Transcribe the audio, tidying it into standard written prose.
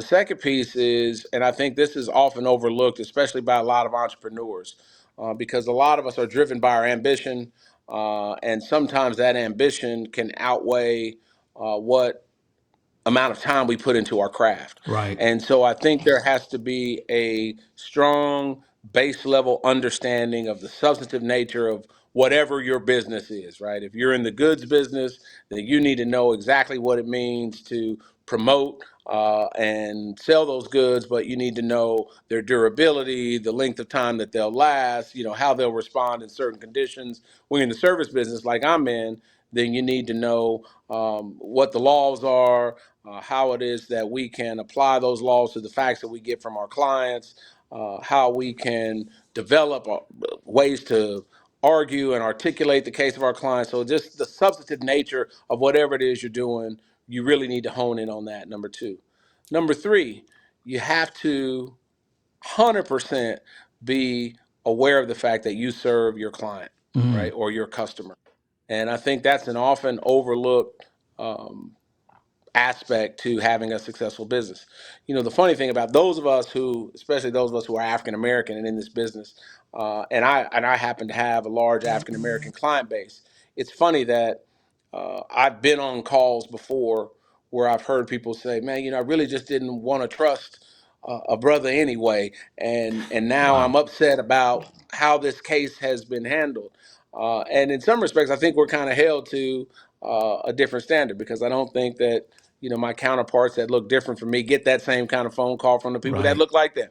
The second piece is, and I think this is often overlooked, especially by a lot of entrepreneurs, because a lot of us are driven by our ambition, and sometimes that ambition can outweigh what amount of time we put into our craft. Right. And so I think there has to be a strong base level understanding of the substantive nature of whatever your business is, right? If you're in the goods business, then you need to know exactly what it means to promote and sell those goods, but you need to know their durability, the length of time that they'll last, how they'll respond in certain conditions. When you're in the service business, like I'm in, then you need to know what the laws are, how it is that we can apply those laws to the facts that we get from our clients, how we can develop ways to argue and articulate the case of our clients. So just the substantive nature of whatever it is you're doing, you really need to hone in on that, number two. Number three, you have to 100% be aware of the fact that you serve your client, Mm. right, or your customer. And I think that's an often overlooked um, aspect to having a successful business. The funny thing about those of us who, especially those of us who are African American and in this business, and I happen to have a large African American client base. It's funny that I've been on calls before where I've heard people say, "Man, I really just didn't want to trust a brother anyway, and now I'm Wow. upset about how this case has been handled." And in some respects, I think we're kind of held to a different standard because I don't think that my counterparts that look different from me get that same kind of phone call from the people that Right. look like them.